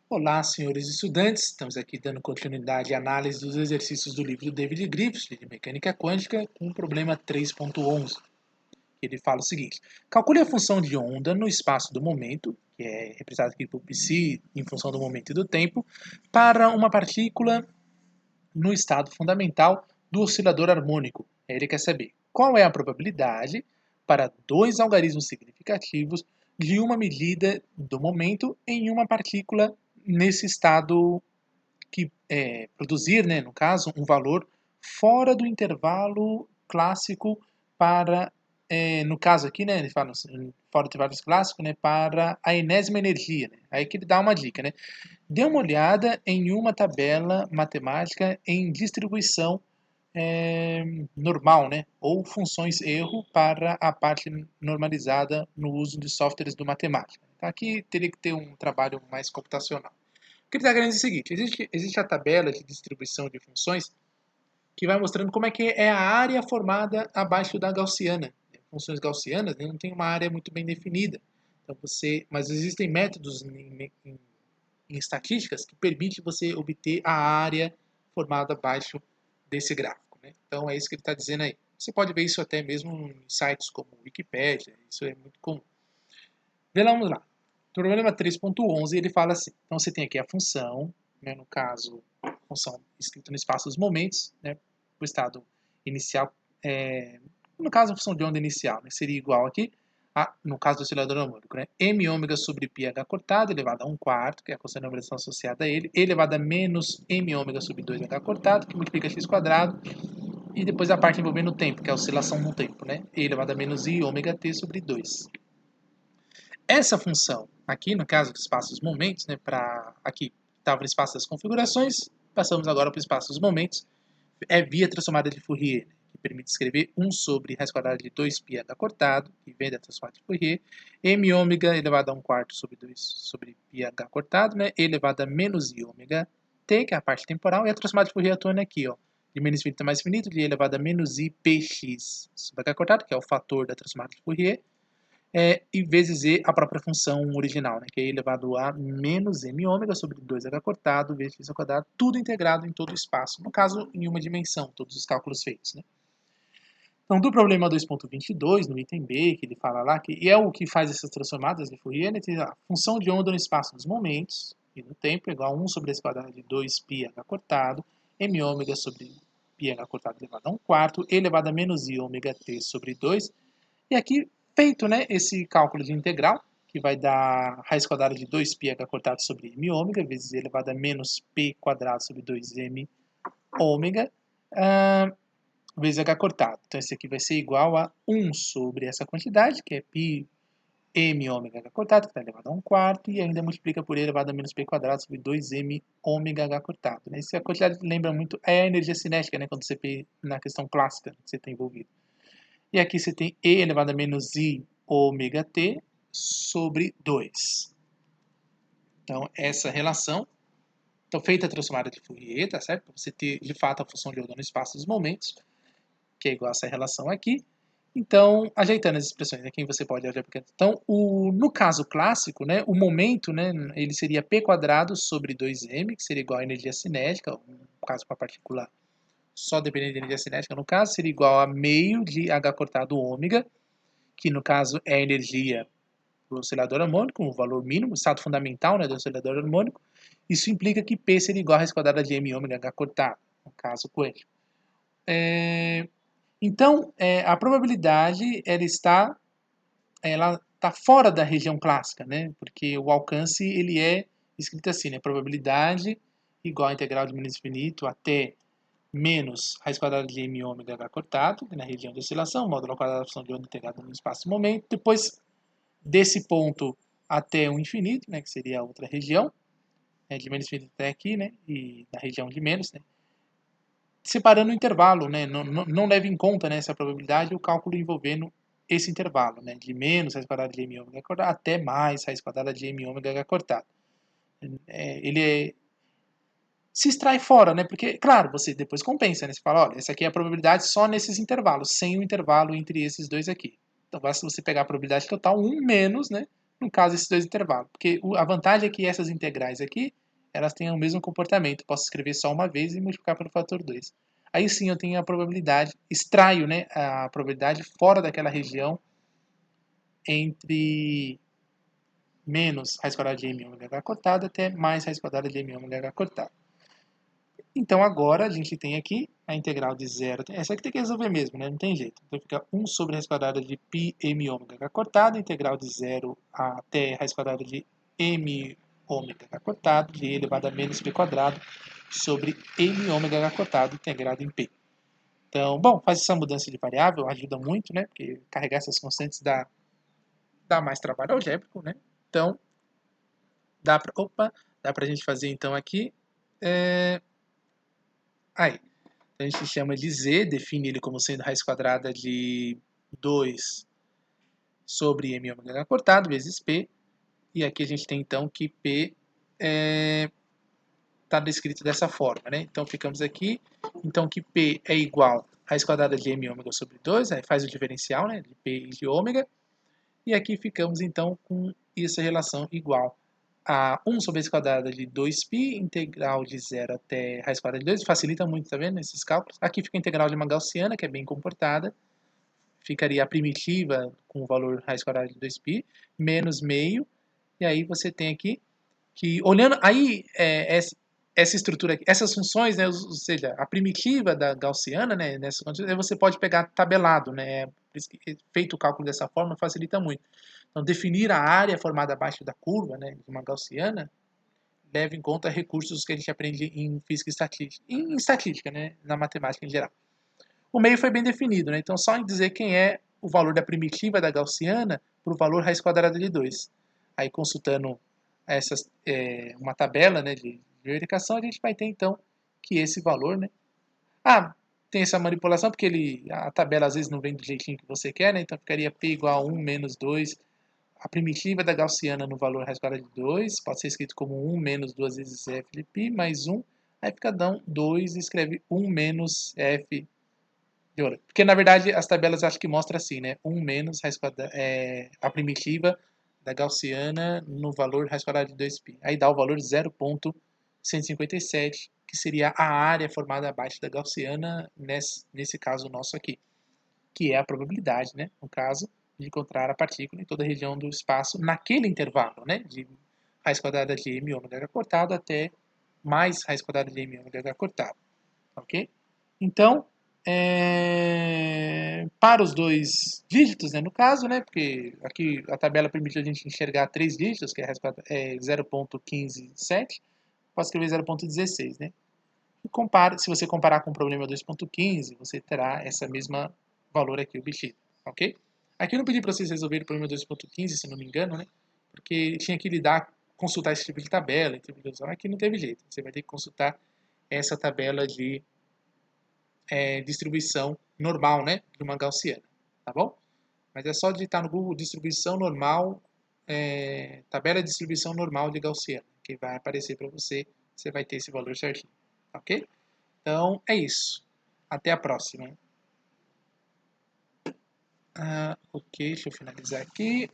Olá, senhores estudantes. Estamos aqui dando continuidade à análise dos exercícios do livro do David Griffiths, de Mecânica Quântica, com o problema 3.11. Ele fala o seguinte: calcule a função de onda no espaço do momento, que é representado aqui por psi em função do momento e do tempo, para uma partícula no estado fundamental do oscilador harmônico. Ele quer saber qual é a probabilidade para dois algarismos significativos de uma medida do momento em uma partícula nesse estado que produzir, né, no caso, um valor fora do intervalo clássico para, no caso aqui, né, ele fala assim, fora do intervalo clássico, né, para a enésima energia. Né? Aí que ele dá uma dica, né? Dê uma olhada em uma tabela matemática em distribuição normal, né? Ou funções erro para a parte normalizada no uso de softwares do matemática. Então, aqui teria que ter um trabalho mais computacional. O que ele está querendo dizer é o seguinte: existe a tabela de distribuição de funções que vai mostrando como é que é a área formada abaixo da gaussiana. Funções gaussianas, né, não tem uma área muito bem definida. Então mas existem métodos em estatísticas que permitem você obter a área formada abaixo desse gráfico. Né? Então é isso que ele está dizendo aí. Você pode ver isso até mesmo em sites como Wikipedia, isso é muito comum. Vamos lá. Problema 3.11, ele fala assim. Então você tem aqui a função, né, no caso, função escrita no espaço dos momentos, né, o estado inicial, no caso a função de onda inicial, né, seria igual aqui, no caso do oscilador harmônico, né, m ômega sobre πh cortado elevado a 1/4, que é a constante de variação associada a ele, elevado a menos m ômega sobre 2h cortado, que multiplica x quadrado, e depois a parte envolvendo o tempo, que é a oscilação no tempo, né, e elevado a menos i ômega t sobre 2. Essa função, aqui no caso do espaço dos momentos, né, para aqui estava no espaço das configurações, passamos agora para o espaço dos momentos, é via transformada de Fourier, né, que permite escrever 1 sobre raiz quadrada de 2πh cortado, que vem da transformada de Fourier, m ômega elevado a 1/4 sobre 2 sobre πh cortado, né, elevado a menos i ômega t, que é a parte temporal, e a transformada de Fourier atuando aqui, ó, de menos infinito a mais infinito, de elevado a menos i px sobre h cortado, que é o fator da transformada de Fourier, e vezes e a própria função original, né, que é elevado a menos m ômega sobre 2h cortado vezes x ao quadrado, tudo integrado em todo o espaço, no caso em uma dimensão, todos os cálculos feitos. Né. Então, do problema 2.22, no item B, que ele fala lá, que é o que faz essas transformadas de Fourier, né, a função de onda no espaço dos momentos e no tempo é igual a 1 sobre x quadrado de 2πh cortado, m ômega sobre πh cortado elevado a 1/4, elevado a menos i ômega t sobre 2, e aqui, feito, né, esse cálculo de integral, que vai dar raiz quadrada de 2πh cortado sobre m ômega, vezes e elevado a menos p quadrado sobre 2m ômega, vezes h cortado. Então, esse aqui vai ser igual a 1 sobre essa quantidade, que é π m ômega h cortado, que está elevado a 1/4, e ainda multiplica por e elevado a menos p quadrado sobre 2m ômega h cortado. Essa quantidade lembra muito a energia cinética, né, quando você vê na questão clássica que você tem envolvido. E aqui você tem e elevado a menos i ômega t sobre 2. Então, essa relação. Então, feita a transformada de Fourier, tá certo? Para você ter, de fato, a função de onda no espaço dos momentos, que é igual a essa relação aqui. Então, ajeitando as expressões, aqui você pode aplicar. Então, no caso clássico, né, o momento, né, ele seria p quadrado sobre 2m, que seria igual a energia cinética, no caso para a partícula só dependendo de energia cinética, no caso, seria igual a meio de h cortado ômega, que no caso é a energia do oscilador harmônico, o valor mínimo, o estado fundamental, né, do oscilador harmônico. Isso implica que P seria igual a raiz quadrada de m ômega h cortado, no caso quântico. Então, a probabilidade ela está fora da região clássica, né, porque o alcance ele é escrito assim, né, probabilidade igual a integral de menos infinito até menos raiz quadrada de m ômega h cortado, na região de oscilação, módulo ao quadrado da função de onda integrada no espaço-momento. Depois, desse ponto até o infinito, né, que seria a outra região, de menos infinito até aqui, né, e na região de menos, né, separando o intervalo, né, não leva em conta, né, essa probabilidade o cálculo envolvendo esse intervalo, né, de menos raiz quadrada de m ômega cortado até mais raiz quadrada de m ômega h cortado. Ele se extrai fora, né? Porque, claro, você depois compensa, né? Você fala, olha, essa aqui é a probabilidade só nesses intervalos, sem o intervalo entre esses dois aqui. Então, basta você pegar a probabilidade total, 1 menos, né? no caso, esses dois intervalos. Porque a vantagem é que essas integrais aqui, elas têm o mesmo comportamento. Posso escrever só uma vez e multiplicar pelo fator 2. Aí sim eu tenho a probabilidade, extraio, né, a probabilidade fora daquela região entre menos raiz quadrada de m ômega h cortado até mais raiz quadrada de m ômega h cortado. Então agora a gente tem aqui a integral de 0. Essa aqui tem que resolver mesmo, né? Não tem jeito. Então fica 1 sobre raiz quadrada de π m ômega h cortado, integral de 0 até raiz quadrada de m ômega h cortado, de e elevado a menos p quadrado, sobre m ômega h cortado, integrado em p. Então, bom, faz essa mudança de variável, ajuda muito, né? Porque carregar essas constantes dá mais trabalho algébrico, né? Então, dá pra gente fazer então aqui. Aí, a gente chama de z, define ele como sendo raiz quadrada de 2 sobre m ômega h cortado vezes p. E aqui a gente tem então que p está descrito dessa forma, né? Então ficamos aqui, então que p é igual a raiz quadrada de m ômega sobre 2, aí faz o diferencial, né, de p e de ômega. E aqui ficamos então com essa relação igual a 1 sobre a raiz quadrada de 2π, integral de 0 até raiz quadrada de 2, facilita muito, tá vendo, esses cálculos. Aqui fica a integral de uma gaussiana, que é bem comportada, ficaria a primitiva com o valor raiz quadrada de 2π, menos meio, e aí você tem aqui que, olhando, aí essa estrutura aqui, essas funções, né, ou seja, a primitiva da gaussiana, né, nessas condições, você pode pegar tabelado, né, feito o cálculo dessa forma facilita muito. Então, definir a área formada abaixo da curva, né, de uma gaussiana, leva em conta recursos que a gente aprende em física e estatística, em estatística, né, na matemática em geral. O meio foi bem definido, né, então só em dizer quem é o valor da primitiva da gaussiana para o valor raiz quadrada de 2. Aí, consultando uma tabela, né, de verificação, a gente vai ter então que esse valor, né, tem essa manipulação porque a tabela às vezes não vem do jeitinho que você quer, né, então ficaria p igual a 1 menos 2, a primitiva da gaussiana no valor raiz quadrada de 2, pode ser escrito como 1 menos 2 vezes f de π mais 1, aí fica 2 e escreve 1 menos f de ômega. Porque na verdade as tabelas acho que mostram assim, né, 1 menos raiz quadrada, a primitiva da gaussiana no valor raiz quadrada de 2π. Aí dá o valor 0,157, que seria a área formada abaixo da gaussiana nesse caso nosso aqui, que é a probabilidade, né, no caso, de encontrar a partícula em toda a região do espaço naquele intervalo, né, de raiz quadrada de m ômega h cortado até mais raiz quadrada de m ômega h cortado, ok? Então, para os dois dígitos, né, no caso, né, porque aqui a tabela permite a gente enxergar 3 dígitos, que é 0,157, pode escrever 0,16, né? Se você comparar com o problema 2,15, você terá essa mesma valor aqui obtido, ok? Aqui eu não pedi para vocês resolverem o problema 2,15, se não me engano, né? Porque tinha que consultar esse tipo de tabela, aqui não teve jeito. Você vai ter que consultar essa tabela de distribuição normal, né, de uma gaussiana, tá bom? Mas é só digitar no Google distribuição normal, tabela de distribuição normal de gaussiana, que vai aparecer para você, você vai ter esse valor certinho, ok? Então, é isso. Até a próxima. Ok, deixa eu finalizar aqui.